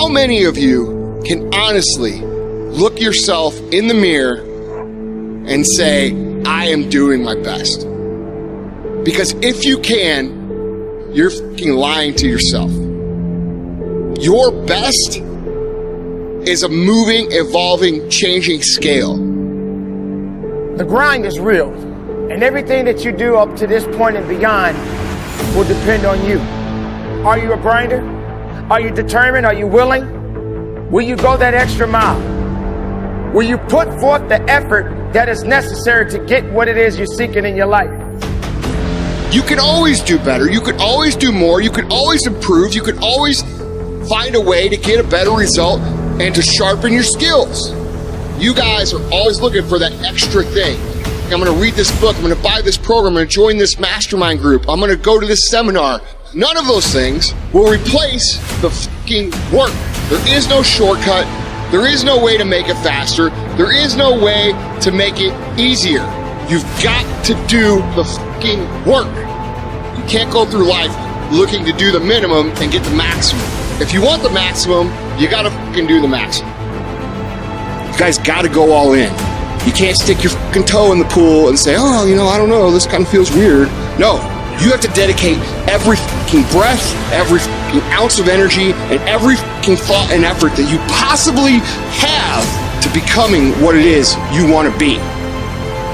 How many of you can honestly look yourself in the mirror and say, I am doing my best? Because if you can, you're fucking lying to yourself. Your best is a moving, evolving, changing scale. The grind is real, and everything that you do up to this point and beyond will depend on you. Are you a grinder? Are you determined? Are you willing? Will you go that extra mile? Will you put forth the effort that is necessary to get what it is you're seeking in your life? You can always do better. You could always do more. You could always improve. You could always find a way to get a better result and to sharpen your skills. You guys are always looking for that extra thing. I'm going to read this book. I'm going to buy this program. I'm going to join this mastermind group. I'm going to go to this seminar. None of those things will replace the fucking work. There is no shortcut. There is no way to make it faster. There is no way to make it easier. You've got to do the fucking work. You can't go through life looking to do the minimum and get the maximum. If you want the maximum, you gotta fucking do the maximum. You guys gotta go all in. You can't stick your fucking toe in the pool and say, oh, I don't know, this kind of feels weird. No, you have to dedicate every fucking breath, every fucking ounce of energy, and every fucking thought and effort that you possibly have to becoming what it is you want to be.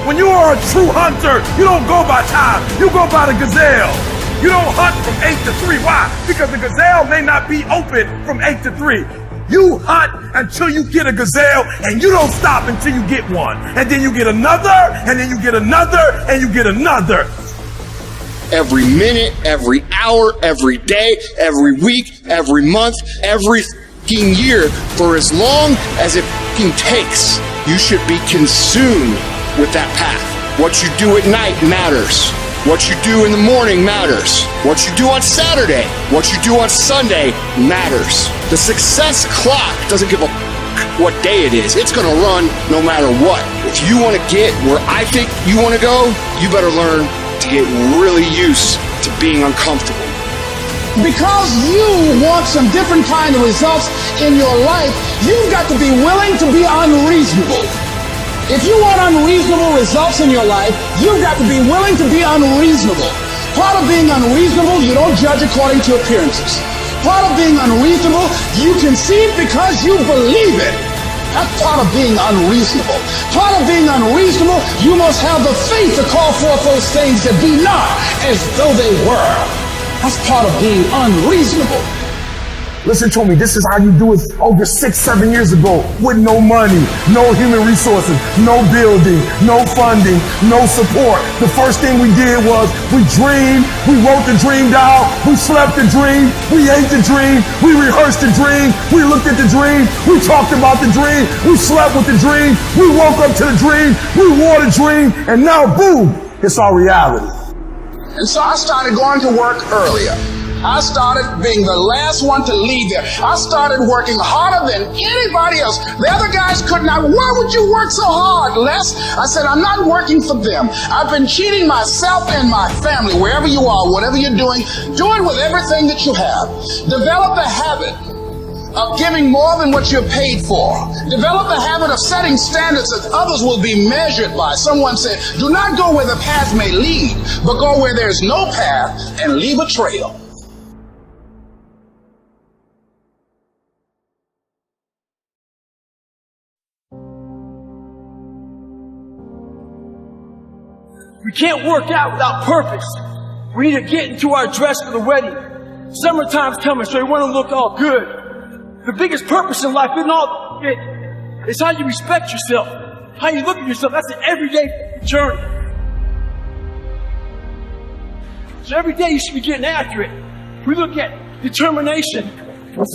When you are a true hunter, you don't go by time, you go by the gazelle. You don't hunt from 8 to 3. Why? Because the gazelle may not be open from 8 to 3. You hunt until you get a gazelle, and you don't stop until you get one. And then you get another, and then you get another, and you get another. Every minute, every hour, every day, every week, every month, every fucking year, for as long as it fucking takes, you should be consumed with that path. What you do at night matters. What you do in the morning matters. What you do on Saturday, what you do on Sunday matters. The success clock doesn't give a what day it is. It's gonna run no matter what. If you wanna get where I think you wanna go, you better learn to get really used to being uncomfortable. Because you want some different kind of results in your life, you've got to be willing to be unreasonable. If you want unreasonable results in your life, you've got to be willing to be unreasonable. Part of being unreasonable, you don't judge according to appearances. Part of being unreasonable, you concede because you believe it. That's part of being unreasonable. Part of being unreasonable, you must have the faith to call forth those things that be not as though they were. That's part of being unreasonable. Listen to me, this is how you do it over 6-7 years ago with no money, no human resources, no building, no funding, no support. The first thing we did was we dreamed, we wrote the dream down, we slept the dream, we ate the dream, we rehearsed the dream, we looked at the dream, we talked about the dream, we slept with the dream, we woke up to the dream, we wore the dream, and now boom, it's our reality. And so I started going to work earlier. I started being the last one to leave there. I started working harder than anybody else. The other guys could not. Why would you work so hard, Les? I said, I'm not working for them. I've been cheating myself and my family. Wherever you are, whatever you're doing, do it with everything that you have. Develop the habit of giving more than what you're paid for. Develop the habit of setting standards that others will be measured by. Someone said, do not go where the path may lead, but go where there's no path and leave a trail. We can't work out without purpose. We need to get into our dress for the wedding. Summertime's coming, so you want to look all good. The biggest purpose in life isn't all it. It's how you respect yourself, how you look at yourself. That's an everyday journey. So every day you should be getting after it. We look at determination,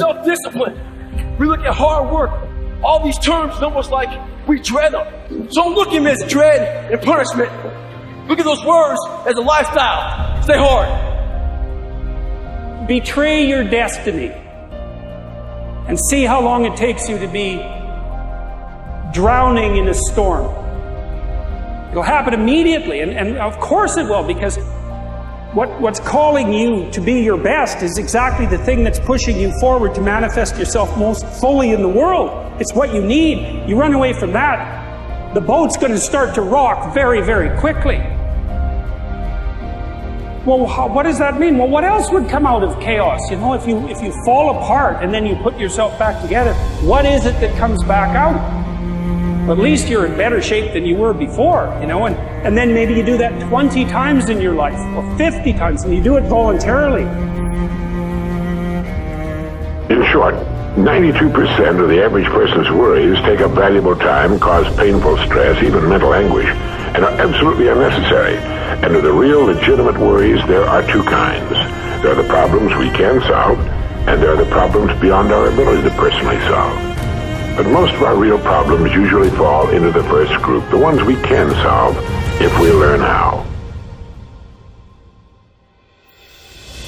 self-discipline. We look at hard work. All these terms, it's almost like we dread them. So don't look at them as dread and punishment. Look at those words as a lifestyle. Stay hard. Betray your destiny and see how long it takes you to be drowning in a storm. It'll happen immediately, and of course it will, because What's calling you to be your best is exactly the thing that's pushing you forward to manifest yourself most fully in the world. It's what you need. You run away from that, the boat's going to start to rock very, very quickly. Well, what does that mean? Well, what else would come out of chaos? You know, if you fall apart and then you put yourself back together, what is it that comes back out? At least you're in better shape than you were before, you know, and then maybe you do that 20 times in your life, or 50 times, and you do it voluntarily. In short, 92% of the average person's worries take up valuable time, cause painful stress, even mental anguish, and are absolutely unnecessary. And of the real legitimate worries, there are two kinds. There are the problems we can solve, and there are the problems beyond our ability to personally solve. But most of our real problems usually fall into the first group, the ones we can solve if we learn how.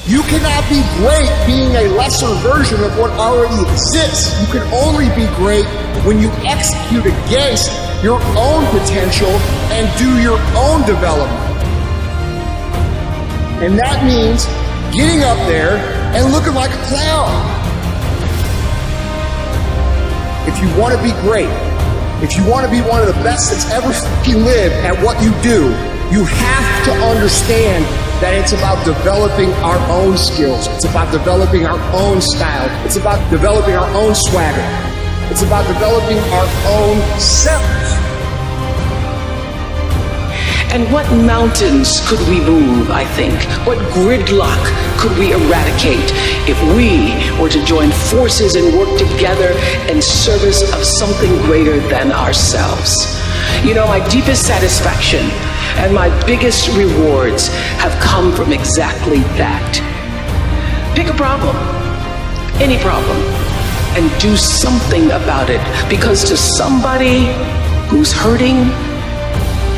You cannot be great being a lesser version of what already exists. You can only be great when you execute against your own potential and do your own development. And that means getting up there and looking like a clown. If you want to be great, if you want to be one of the best that's ever fucking lived at what you do, you have to understand that it's about developing our own skills. It's about developing our own style. It's about developing our own swagger. It's about developing our own selves. And what mountains could we move, I think? What gridlock could we eradicate if we were to join forces and work together in service of something greater than ourselves? You know, my deepest satisfaction and my biggest rewards have come from exactly that. Pick a problem, any problem, and do something about it, because to somebody who's hurting,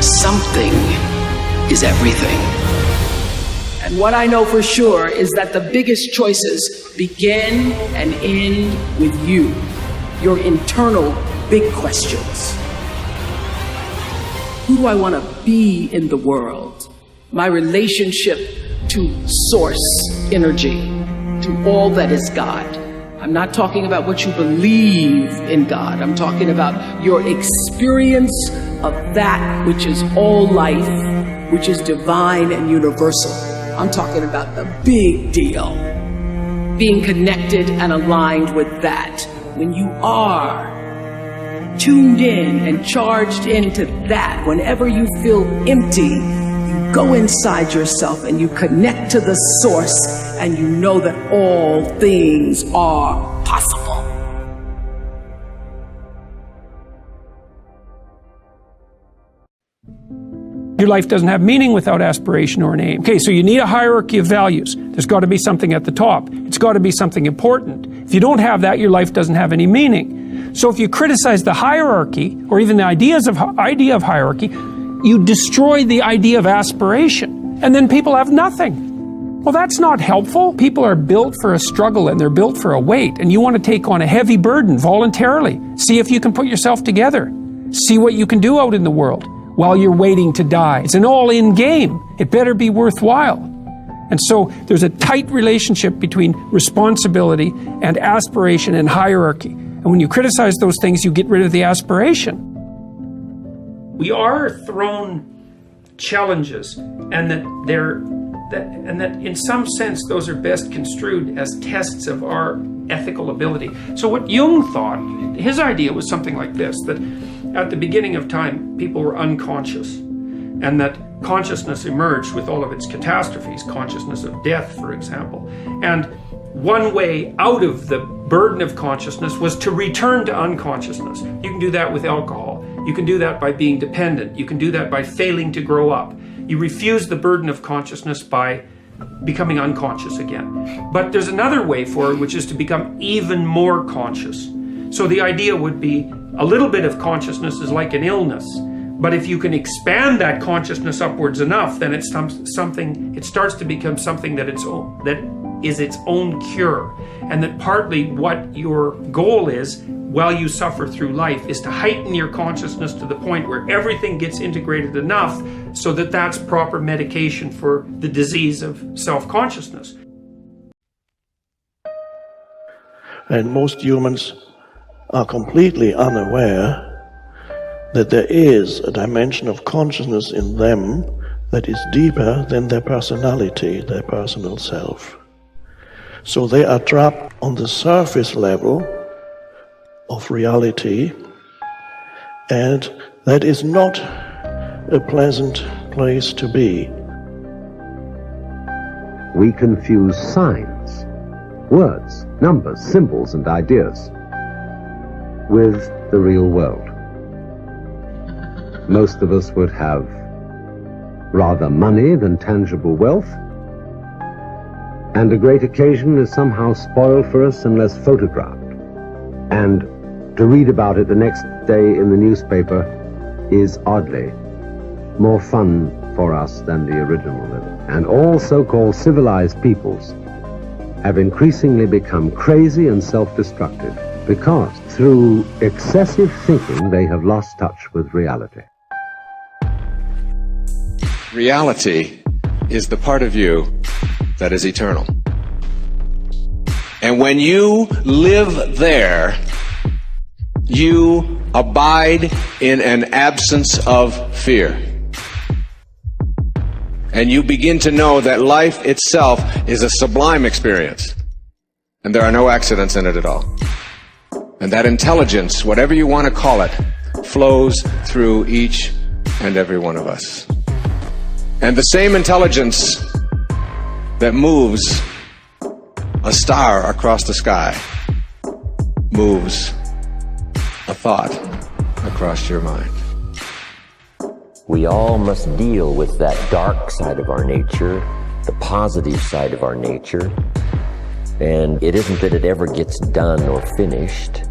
something is everything. And what I know for sure is that the biggest choices begin and end with you, your internal big questions. Who do I want to be in the world? My relationship to source energy, to all that is God. I'm not talking about what you believe in God. I'm talking about your experience of that which is all life, which is divine and universal. I'm talking about the big deal. Being connected and aligned with that. When you are tuned in and charged into that, whenever you feel empty, you go inside yourself and you connect to the source, and you know that all things are possible. Your life doesn't have meaning without aspiration or an aim. Okay, so you need a hierarchy of values. There's got to be something at the top. It's got to be something important. If you don't have that, your life doesn't have any meaning. So if you criticize the hierarchy, or even the idea of hierarchy, you destroy the idea of aspiration. And then people have nothing. Well, that's not helpful. People are built for a struggle, and they're built for a weight. And you want to take on a heavy burden voluntarily. See if you can put yourself together. See what you can do out in the world while you're waiting to die. It's an all-in game. It better be worthwhile. And so there's a tight relationship between responsibility and aspiration and hierarchy. And when you criticize those things, you get rid of the aspiration. We are thrown challenges, and that in some sense those are best construed as tests of our ethical ability. So what Jung thought, his idea was something like this, that at the beginning of time, people were unconscious, and that consciousness emerged with all of its catastrophes, consciousness of death, for example. And one way out of the burden of consciousness was to return to unconsciousness. You can do that with alcohol. You can do that by being dependent. You can do that by failing to grow up. You refuse the burden of consciousness by becoming unconscious again. But there's another way forward, which is to become even more conscious. So the idea would be a little bit of consciousness is like an illness. But if you can expand that consciousness upwards enough, then it starts to become something that is its own cure. And that partly what your goal is while you suffer through life is to heighten your consciousness to the point where everything gets integrated enough so that that's proper medication for the disease of self-consciousness. And most humans are completely unaware that there is a dimension of consciousness in them that is deeper than their personality, their personal self. So they are trapped on the surface level of reality, and that is not a pleasant place to be. We confuse signs, words, numbers, symbols, and ideas with the real world. Most of us would have rather money than tangible wealth, and a great occasion is somehow spoiled for us unless photographed. And to read about it the next day in the newspaper is oddly more fun for us than the original living. And all so-called civilized peoples have increasingly become crazy and self-destructive because through excessive thinking they have lost touch with reality. Reality is the part of you that is eternal. And when you live there, you abide in an absence of fear. And you begin to know that life itself is a sublime experience. And there are no accidents in it at all. And that intelligence, whatever you want to call it, flows through each and every one of us. And the same intelligence that moves a star across the sky moves a thought across your mind. We all must deal with that dark side of our nature, the positive side of our nature. And it isn't that it ever gets done or finished,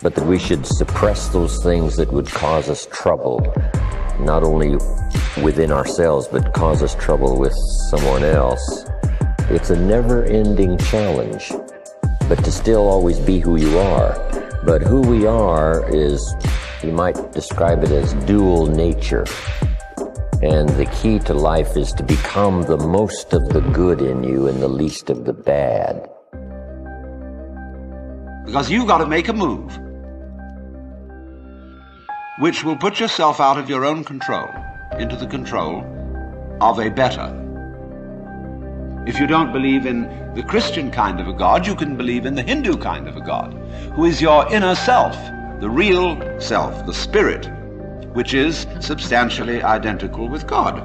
but that we should suppress those things that would cause us trouble, not only within ourselves, but cause us trouble with someone else. It's a never-ending challenge, but to still always be who you are. But who we are is, you might describe it as dual nature. And the key to life is to become the most of the good in you and the least of the bad. Because you've got to make a move which will put yourself out of your own control into the control of a better. If you don't believe in the Christian kind of a God, you can believe in the Hindu kind of a God, who is your inner self, the real self, the spirit, which is substantially identical with God.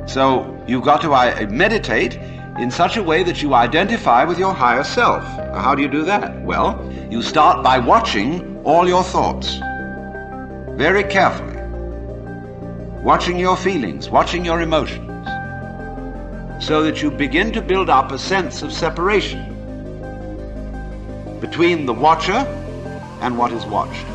So you've got to meditate in such a way that you identify with your higher self. How do you do that? Well, you start by watching all your thoughts very carefully, watching your feelings, watching your emotions, so that you begin to build up a sense of separation between the watcher and what is watched.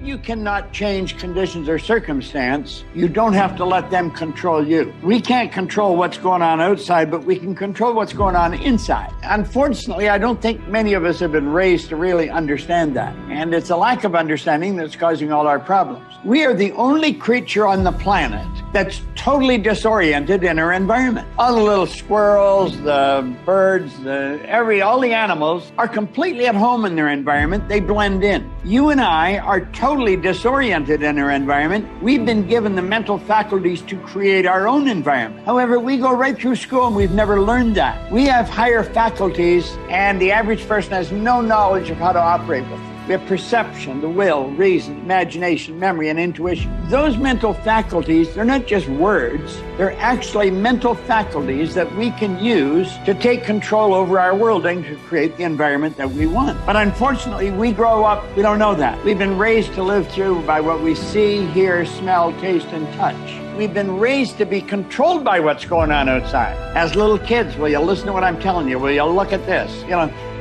You cannot change conditions or circumstance. You don't have to let them control you. We can't control what's going on outside, but we can control what's going on inside. Unfortunately, I don't think many of us have been raised to really understand that. And it's a lack of understanding that's causing all our problems. We are the only creature on the planet that's totally disoriented in our environment. All the little squirrels, the birds, all the animals are completely at home in their environment. They blend in. You and I are totally disoriented in our environment. We've been given the mental faculties to create our own environment. However, we go right through school and we've never learned that. We have higher faculties, and the average person has no knowledge of how to operate with them. We have perception, the will, reason, imagination, memory, and intuition. Those mental faculties, they're not just words. They're actually mental faculties that we can use to take control over our world and to create the environment that we want. But unfortunately, we grow up, we don't know that. We've been raised to live through by what we see, hear, smell, taste, and touch. We've been raised to be controlled by what's going on outside. As little kids, will you listen to what I'm telling you? Will you look at this?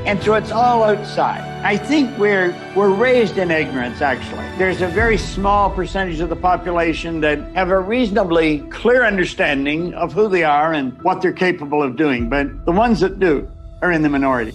And so it's all outside. I think we're raised in ignorance, actually. There's a very small percentage of the population that have a reasonably clear understanding of who they are and what they're capable of doing. But the ones that do are in the minority.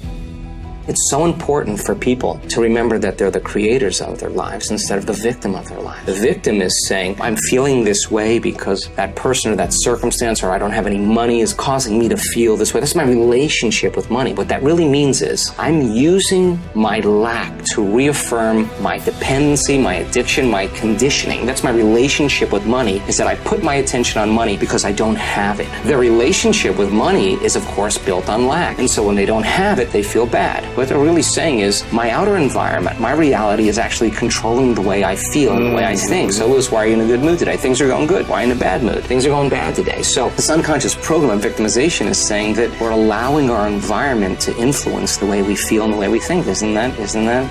It's so important for people to remember that they're the creators of their lives instead of the victim of their lives. The victim is saying, I'm feeling this way because that person or that circumstance or I don't have any money is causing me to feel this way. That's my relationship with money. What that really means is I'm using my lack to reaffirm my dependency, my addiction, my conditioning. That's my relationship with money, is that I put my attention on money because I don't have it. Their relationship with money is, of course, built on lack. And so when they don't have it, they feel bad. What they're really saying is my outer environment, my reality is actually controlling the way I feel and the way I think. So Lewis, why are you in a good mood today? Things are going good. Why are you in a bad mood? Things are going bad today. So this unconscious program of victimization is saying that we're allowing our environment to influence the way we feel and the way we think. Isn't that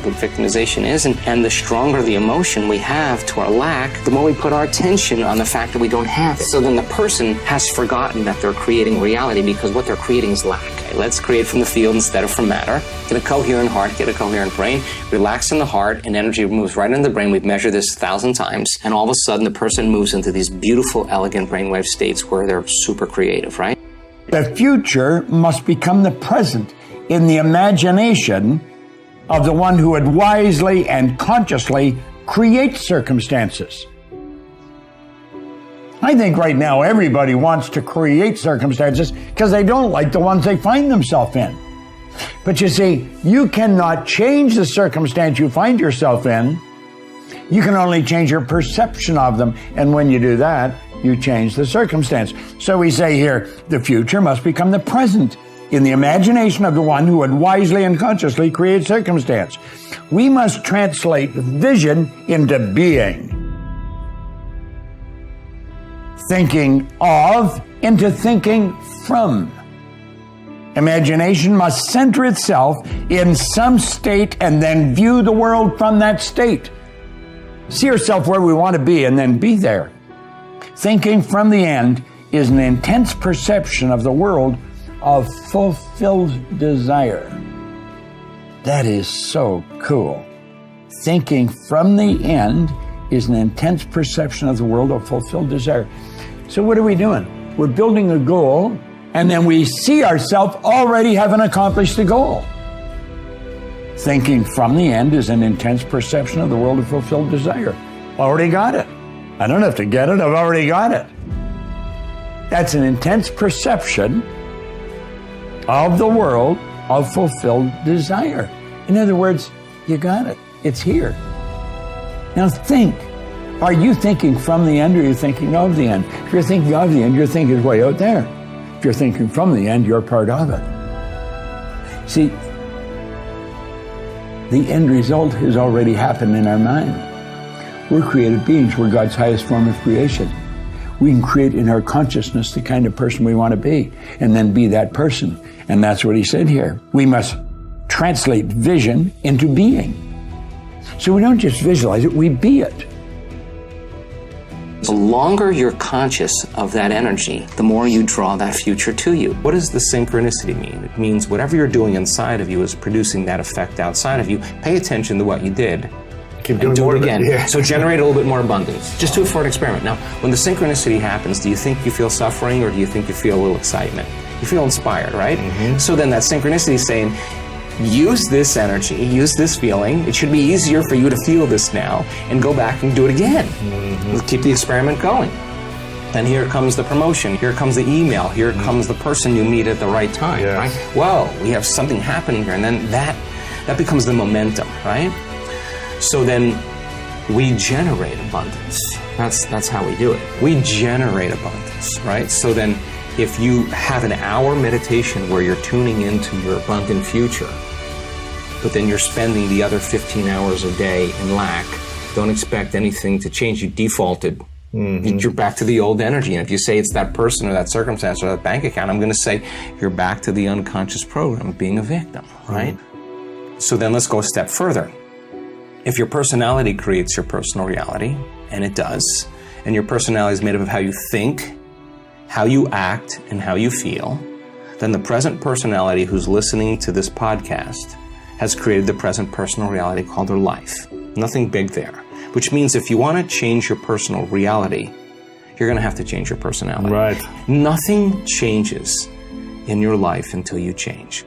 what victimization is? And the stronger the emotion we have to our lack, the more we put our attention on the fact that we don't have it. So then the person has forgotten that they're creating reality because what they're creating is lack. Okay, let's create from the field instead of from matter. Get a coherent heart, get a coherent brain, relax in the heart, and energy moves right into the brain. We've measured this 1,000 times, and all of a sudden the person moves into these beautiful, elegant brainwave states where they're super creative, right? The future must become the present in the imagination of the one who would wisely and consciously create circumstances. I think right now everybody wants to create circumstances because they don't like the ones they find themselves in. But you see, you cannot change the circumstance you find yourself in. You can only change your perception of them. And when you do that, you change the circumstance. So we say here, the future must become the present in the imagination of the one who would wisely and consciously create circumstance. We must translate vision into being. Thinking of into thinking from. Imagination must center itself in some state and then view the world from that state. See yourself where we want to be and then be there. Thinking from the end is an intense perception of the world of fulfilled desire. That is so cool. Thinking from the end is an intense perception of the world of fulfilled desire. So what are we doing? We're building a goal, and then we see ourselves already having accomplished the goal. Thinking from the end is an intense perception of the world of fulfilled desire. Already got it. I don't have to get it, I've already got it. That's an intense perception of the world of fulfilled desire. In other words, you got it. It's here. Now think. Are you thinking from the end or are you thinking of the end? If you're thinking of the end, your thinking is way out there. If you're thinking from the end, you're part of it. See, the end result has already happened in our mind. We're creative beings. We're God's highest form of creation. We can create in our consciousness the kind of person we want to be and then be that person. And that's what he said here. We must translate vision into being. So we don't just visualize it, we be it. The longer you're conscious of that energy, the more you draw that future to you. What does the synchronicity mean? It means whatever you're doing inside of you is producing that effect outside of you. Pay attention to what you did. Keep doing more it again. Yeah. So generate a little bit more abundance. Just do it for an experiment. Now, when the synchronicity happens, do you think you feel suffering or do you think you feel a little excitement? You feel inspired, right? Mm-hmm. So then that synchronicity is saying, use this energy, use this feeling. It should be easier for you to feel this now and go back and do it again. Mm-hmm. Let's keep the experiment going. Then here comes the promotion, here comes the email, here comes the person you meet at the right time, right? Well, we have something happening here, and then that becomes the momentum, right? So then we generate abundance. That's how we do it. We generate abundance, right? So then if you have an hour meditation where you're tuning into your abundant future, but then you're spending the other 15 hours a day in lack, don't expect anything to change. You defaulted. Mm-hmm. You're back to the old energy. And if you say it's that person or that circumstance or that bank account, I'm going to say you're back to the unconscious program of being a victim, right? Mm-hmm. So then let's go a step further. If your personality creates your personal reality, and it does, and your personality is made up of how you think, how you act, and how you feel, then the present personality who's listening to this podcast has created the present personal reality called their life. Nothing big there. Which means if you want to change your personal reality, you're going to have to change your personality. Right. Nothing changes in your life until you change.